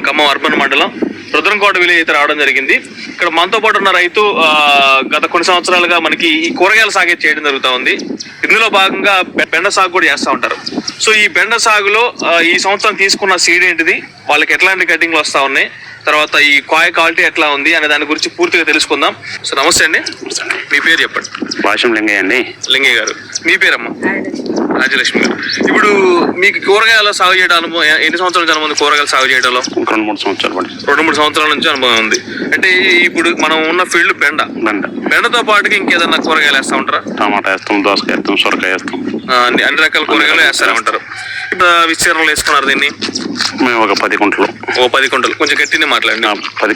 Khammam urban మండలం Rudramkota village అయితే రావడం జరిగింది. ఇక్కడ మనతో పాటు ఉన్న రైతు గత కొన్ని సంవత్సరాలుగా మనకి ఈ కూరగాయల సాగు చేయడం జరుగుతూ ఉంది. ఇందులో భాగంగా బెండ సాగు కూడా చేస్తూ ఉంటారు. సో ఈ బెండ సాగులో ఈ సంవత్సరం తీసుకున్న సీడ్ ఏంటిది, వాళ్ళకి ఎట్లాంటి కటింగ్లు వస్తూ ఉన్నాయి, తర్వాత ఈ కాయ క్వాలిటీ ఎట్లా ఉంది అనే దాని గురించి పూర్తిగా తెలుసుకుందాం. సో నమస్తే అండి, మీ పేరు చెప్పండి. భాషం లింగయ్య అండి. లింగయ్య గారు, మీ పేరమ్మా? రాజలక్ష్మి గారు. ఇప్పుడు మీకు కూరగాయల సాగు చేయడం అనుభవం ఎన్ని సంవత్సరాల నుంచి ఉంది? కూరగాయల సాగు చేయడంలో 2-3 సంవత్సరాలు పడి 2-3 సంవత్సరాల నుంచి అనుభవం ఉంది. అంటే ఇప్పుడు మనం ఉన్న ఫీల్డ్ బెండతో పాటుగా ఇంకేదన్నా కూరగాయలు వేస్తా ఉంటారా? టమాటా వేస్తాం, దోసకాయ వేస్తాం, సొరకాయ వేస్తాం, అన్ని రకాల కూరగాయలు వేస్తారా ఉంటారు. ఇప్పుడు విస్తీర్ణంలో వేసుకున్నారు దీన్ని? మేము ఒక 10 కుంటలు. 10 కుంటలు. కొంచెం గట్టినే మాట్లాడండి. 10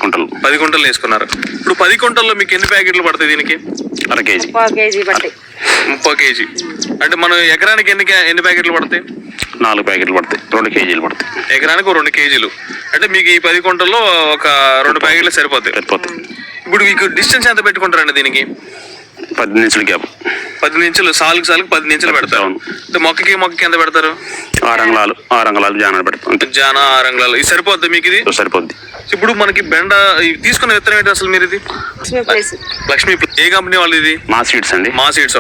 కుంటలు వేసుకున్నారు. ఇప్పుడు 10 కుంటల్లో మీకు ఎన్ని ప్యాకెట్లు పడతాయి దీనికి? 1/2 కేజీ. 30 కేజీ. అంటే మనం ఎకరానికి ఎన్ని ప్యాకెట్లు పడతాయి? 4 ప్యాకెట్లు పడతాయి, 2 కేజీలు పడతాయి. ఎకరానికి 2 కేజీలు. అంటే మీకు ఈ 10 కుంటల్లో ఒక 2 ప్యాకెట్లు సరిపోతాయి. ఇప్పుడు మీకు డిస్టెన్స్ ఎంత పెట్టుకుంటారండి దీనికి? 10 ఇంచుల గ్యాప్. 10 ఇంచులు, సాలుకి 10 ఇంచులు పెడతారు. అంటే మొక్కకి ఎంత పెడతారు? 6 అంగుళాలు జాన పెడతాం. జాన 6 అంగుళాలు. ఇది సరిపోద్ది మీకు? ఇది సరిపోద్ది. ఇప్పుడు మనకి బెండ తీసుకున్న విత్తనం ఏంటి అసలు మీరు? ఇది లక్ష్మీ ప్లస్. ఏ కంపెనీ వాళ్ళది ఇది? మా సీడ్స్ అండి. మా సీడ్స్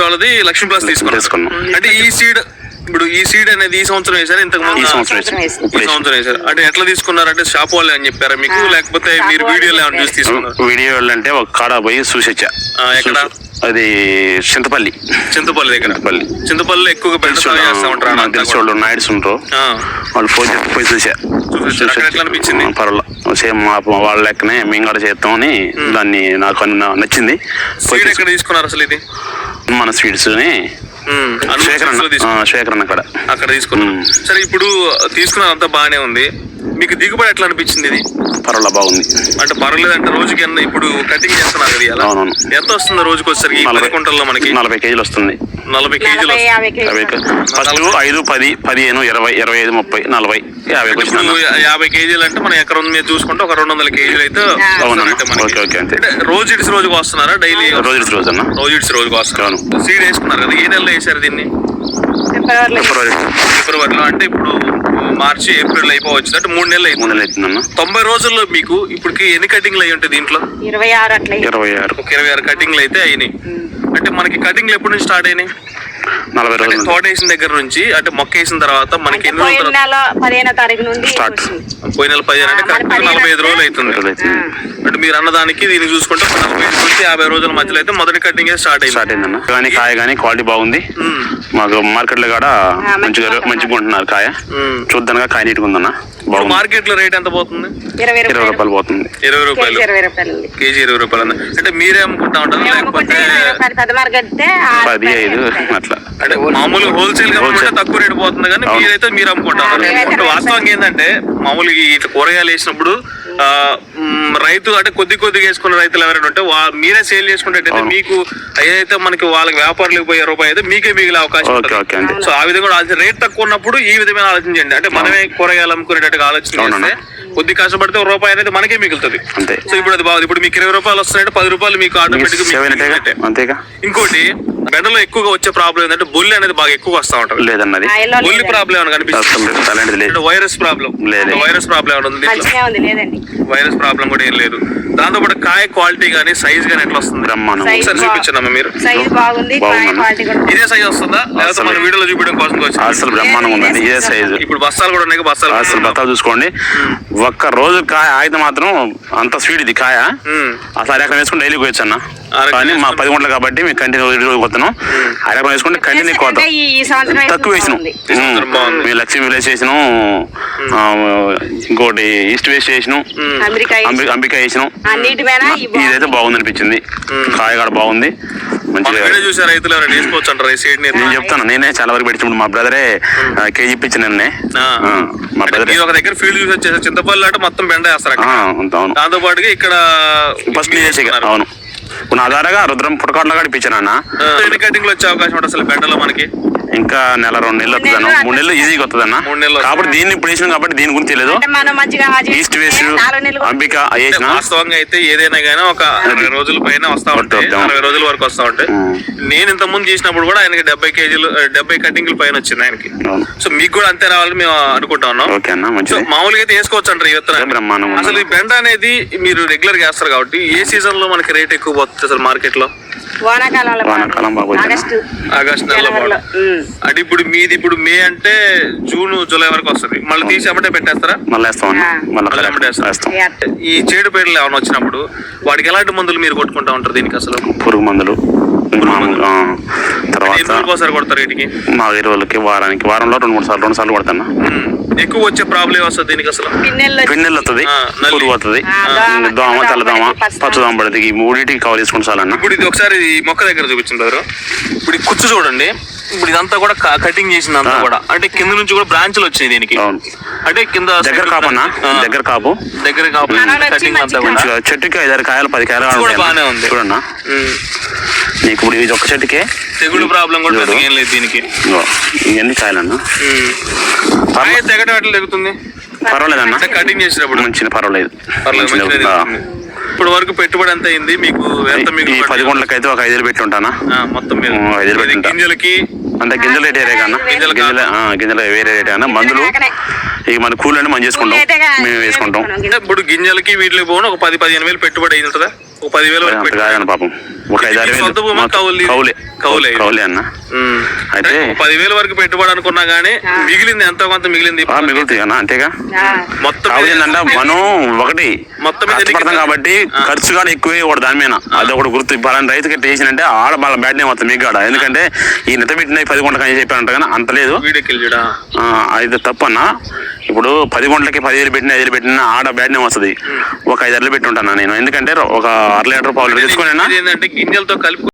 వాళ్ళది లక్ష్మీ ప్లస్ తీసుకున్నాం. అంటే ఈ సీడ్, ఇప్పుడు ఈ సీడ్ అనేది ఈ సంవత్సరం వేసారు, ఇంతకు ముందు ఈ సంవత్సరం వేసారు. అంటే ఎట్లా తీసుకున్నారంటే షాప్ వాళ్ళే అని చెప్పారా మీకు, లేకపోతే మీరు వీడియోలో ఏమైనా చూసి తీసుకున్నారు? వీడియోలు అంటే ఒక కాడ పోయి చూసొచ్చా. ఎక్కడ? అది చింతపల్లి దగ్గర. చింతపల్లి ఎక్కువగా బెండ సాగు చేస్తా ఉంటారు. తెలిసి వాళ్ళు నాయుడుస్ ఉంటారు, వాళ్ళు ఫోన్ చేసి పోయి చూసా. ఎట్లా అనిపించింది? పర్వాలేదు, సేమ్ వాళ్ళ లెక్కనే మేము కూడా చేస్తామని దాన్ని నాకు నచ్చింది. ఎక్కడ తీసుకున్నారు అసలు ఇది? మన స్వీట్స్ శేఖరన్న అక్కడ తీసుకున్నాం. సరే, ఇప్పుడు తీసుకున్న అంతా బాగానే ఉంది. మీకు దిగుబడి ఎట్లా అనిపించింది? ఇది పర్వాలేదు, బాగుంది. అంటే పర్వాలేదు అంటే రోజుకి ఇప్పుడు కటింగ్ చేస్తున్నారు కదా, ఎంత వస్తుంది రోజుకి వచ్చేసరికి? 10 కుంటల్లో మనకి 40 కేజీలు వస్తుంది. 40 కేజీలు. ఫస్ట్ 5, 10, 15, 20, 25, 30, 40, 50. 50 కేజీలు అంటే మన ఎకరం మీద చూసుకుంటే ఒక 200 కేజీలు అయితే రోజు ఇడిసి రోజుకి వస్తున్నారా? డైలీ రోజు ఇడిసి రోజుకి వస్తున్నారు. సీడ్ వేసుకున్నారు కదా, ఏ నెలలో వేసారు దీన్ని? ఫిబ్రవరిలో. అంటే ఇప్పుడు మార్చి, ఏప్రిల్ అయిపోవచ్చు, అంటే 3 నెలలు అవుతుందన్న. 90 రోజుల్లో మీకు ఇప్పటికి ఎన్ని కటింగ్లు అయ్యి ఉంటాయి దీంట్లో? 26 కటింగ్లు అయితే అయినాయి. అంటే మనకి కటింగ్లు ఎప్పటి నుంచి స్టార్ట్ అయినాయి? 40 రోజులు. తోట వేసిన దగ్గర నుంచి, అంటే మొక్క వేసిన తర్వాత మనకి ఎన్ని రోజులు? పోయిన నెల 15 అంటే కరెక్ట్ 45 రోజులు అవుతుంది. అంటే మీరు అన్నదానికి దీన్ని చూసుకుంటే 45 నుంచి 50 రోజుల మధ్యలో అయితే మొదటి కటింగ్ స్టార్ట్ అయిందన్న. కానీ కాయ కానీ క్వాలిటీ బాగుంది. మాకు మార్కెట్ లో కూడా మంచిగా ఉంటున్నారు కాయ. చూద్దాం, కాయ నీట్గా ఉందన్న. మార్కెట్ లో రేట్ ఎంత పోతుంది? 20 రూపాయలు పోతుంది. 20 రూపాయలు కేజీ. 20 రూపాయలు. అంటే మీరే అమ్ముకుంటా ఉంటారు లేకపోతే 15 అట్లా? అంటే మామూలు హోల్సేల్ గా తక్కువ రేటు పోతుంది, కానీ మీరైతే మీరు అమ్ముకుంటారు. వాస్తవంగా ఏంటంటే మామూలుగా ఇట్లా కూరగాయలు వేసినప్పుడు రైతు అంటే కొద్దిగా వేసుకున్న రైతులు ఎవరైనా ఉంటే మీరే సేల్ చేసుకుంటే మీకు ఏదైతే మనకి వాళ్ళకి వ్యాపారులకు పోయే రూపాయి అయితే మీకే మిగిలే అవకాశం ఉంటుంది. సో ఆ విధంగా రేట్ తక్కువ ఉన్నప్పుడు ఈ విధమైన ఆలోచించండి. అంటే మనమే కూరగాయలు అమ్ముకునేటట్టుగా ఆలోచన కొద్ది కష్టపడితే ₹1 అనేది మనకే మిగులుతుంది. సో ఇప్పుడు అది బాగుంది. ఇప్పుడు మీకు 20 రూపాయలు వస్తున్నాయంటే 10 రూపాయలు మీకు ఆటోమేటిక్. ఇంకోటి బెండలో ఎక్కువగా వచ్చే ప్రాబ్లం ఏంటంటే బొల్లి అనేది బాగా ఎక్కువ వస్తా ఉంటుంది. లేదన్నది బొల్లి ప్రాబ్లం ఏమైనా కనిపిస్తుంది? వైరస్ ప్రాబ్లం ఏమైనా ఉంది? వైరస్ ప్రాబ్లం కూడా ఏం లేదు. దాంతో పాటు కాయ క్వాలిటీ గానీ సైజ్ గానీ ఎట్లా వస్తుంది? ఒకసారి చూపించండి మీరు. ఇదే సైజ్ వస్తుందా లేకపోతే మన వీడియోలో చూపించడం కోసం? అసలు బ్రహ్మాండంగా ఉంది ఇదే సైజు. ఇప్పుడు బస్తాలు కూడా ఉన్నాయి. బస్తాలు చూసుకోండి. ఒక్క రోజు కాయ ఆగితే మాత్రం అంత స్వీట్ ఇది కాయ. అసలు అక్కడ వేసుకుని డైలీ పోయొచ్చు అన్న. కానీ మా 10 గంటలు కాబట్టి మేము కంటిన్యూ పోతున్నాం. అక్కడ వేసుకుంటే కంటిన్యూ తక్కువ వేసినాం. మేము లక్ష్మీ విలేజ్ చేసినాం, ఇంకోటి ఈస్ట్ వేస్ట్ చేసినాం, అంబికా వేసినాం. ఇదైతే బాగుంది అనిపించింది. కాయ కూడా బాగుంది. మంచిగా నేను చెప్తాను. నేనే చాలా వరకు పెట్టినప్పుడు మా బ్రదరే కేజీ ఇప్పించిన. మా బ్రదర్ ఒక దగ్గర ఫీల్డ్ చూసి వచ్చేసి చింతపల్లి అంటే మొత్తం బెండ వేస్తారు. దాంతో పాటుగా ఇక్కడ ఫస్ట్ అవును నా ఆధారగా రుద్రం పుట్టకాట్లో కూడా ఇప్పించాను అన్న. కటింగ్ లో వచ్చే అవకాశం ఉంటుంది అసలు బెండలో మనకి? ఇంకా నెల 2 నెలలు వస్తుంది అన్న, 3 నెలలు ఈజీగా వస్తుంది అన్న. 3 నెలలు కాబట్టి దీన్ని ఇప్పుడు వేసినాం కాబట్టి దీని గురించి తెలియదు. అంటే మనం మంచిగా ఈస్ట్ వెస్ట్ అంబిక వేసిన వాస్తవంగా అయితే ఏదైనా కానీ ఒక 60 రోజుల పైన వస్తా ఉంటాయి, 60 రోజుల వరకు వస్తా ఉంటాయి. నేను ఇంత ముందు చేసినప్పుడు కూడా ఆయనకి 70 కేజీలు 70 కటింగ్ల పైన వచ్చింది ఆయనకి. సో మీకు కూడా అంతే రావాలని మేము అనుకుంటా ఉన్నాం. ఓకే అన్న, సో మంచిది. మామూలుగా అయితే వేసుకోవచ్చు అంటారు ఈ విత్తనాన్ని. బ్రహ్మాండంగా అసలు ఈ బెండ అనేది మీరు రెగ్యులర్ గా వేస్తారు కాబట్టి ఏ సీజన్ లో మనకి రేట్ ఎక్కువ పోతుంది అసలు మార్కెట్ లో? వానాకాలం బాగా ఆగస్ట్ నెలలో అంటే ఇప్పుడు మీది ఇప్పుడు మే అంటే జూన్ జూలై వరకు వస్తుంది, మళ్ళీ తీసి అమ్మటే పెట్టేస్తారా? మళ్ళీ వేస్తాం అన్న, మళ్ళీ అమ్మటే వేస్తాం. ఈ చేడు పేర్లు ఏమైనా వచ్చినప్పుడు వాటికి ఎలాంటి మందులు మీరు కొట్టుకుంటా ఉంటారు దీనికి? అసలు పురుగు మందులు తర్వాత ఒకసారి కొడతారు వీటికి? మా ఎరువులకి వారంలో 2-3 సార్లు కొడతాను. ఎక్కువ వచ్చే ప్రాబ్లం ఏమొస్తుంది దీనికి అసలు? పిన్నెలు వస్తుంది, పురుగు వస్తుంది, దోమ, తెల్లదోమ, పచ్చదోమ పడుతుంది. ఈ మూడింటికి కవర్ చేసుకుంటూ చాలన్న. ఇప్పుడు ఇది ఒకసారి ఈ మొక్క దగ్గర చూపించారు. ఇప్పుడు ఈ కుచ్చు చూడండి, ఇప్పుడు ఇదంతా కూడా కటింగ్ చేసిందంతా కూడా అంటే కింద నుంచి కూడా బ్రాంచ్లు వచ్చాయి దీనికి. అంటే కింద దగ్గర కాపు అన్న, దగ్గర కాపు కటింగ్ అంతా కూడా చెట్టుకి 5-6 కాయలు 10 కాయలు బాగానే ఉంది చూడన్నా. నీకు ఇప్పుడు ఇది ఒక చెట్టుకే తెగుడు ప్రాబ్లం కూడా పెద్దగా ఏం లేదు దీనికి. ఎన్ని కాయలన్నా? తెగటం ఎట్లా జరుగుతుంది? పర్వాలేదన్న, కటింగ్ చేసినప్పుడు మంచిగా పర్వాలేదు. ఇప్పుడు వరకు పెట్టుబడి ఎంత అయింది మీకు? ఎంత మీకు? 10 గుంటలకి అయితే ఒక 5,000 పెట్టి ఉంటానా మొత్తం మీద. 5,000 పెట్టి ఉంటా. గింజలకి అంటే గింజల రేట్ వేరే కన్నా, గింజల వేరే రేట్ అన్న. మందులు ఇక మన కూలీని మనం చేసుకుంటాం, మేము వేసుకుంటాం. ఇప్పుడు గింజలకి వీటికి పోను ఒక 10-15 వేలు పెట్టుబడి అయింది ఉంటుందా? ఒక 10,000 వరకు కాదన్న పాపం, ఒక 5-6 వేలు కౌలే అన్న. అయితే 10,000 వరకు పెట్టుబడి అనుకున్నా గానీ మిగిలింది ఎంతో కొంత మిగిలింది మిగులుతాయి అన్న. అంతేగా మొత్తం ఏంటంటే మనం ఒకటి కష్టపడతాం కాబట్టి ఖర్చు కూడా ఎక్కువే కూడా దాని మీద. అది ఒకటి గుర్తు. పలానా రైతుకి ఎట్లా చేసినంటే ఆడ వాళ్ళ బ్యాడ్ నేమ్ వస్తుంది మీకు కాడ. ఎందుకంటే ఈ నెత పెట్టిన 10 గుంటలకు అని చెప్పారంట కానీ అంత లేదు. అయితే తప్పు అన్న. ఇప్పుడు 10 గుంటలకి 10,000 పెట్టిన 5,000 పెట్టిన ఆడ బ్యాడ్ నేమ్ వస్తుంది. ఒక 5 అరలు పెట్టి ఉంటాను నేను. ఎందుకంటే ఒక 1/2 లీటర్ పాలు తెచ్చుకుని గింజలతో కలిపి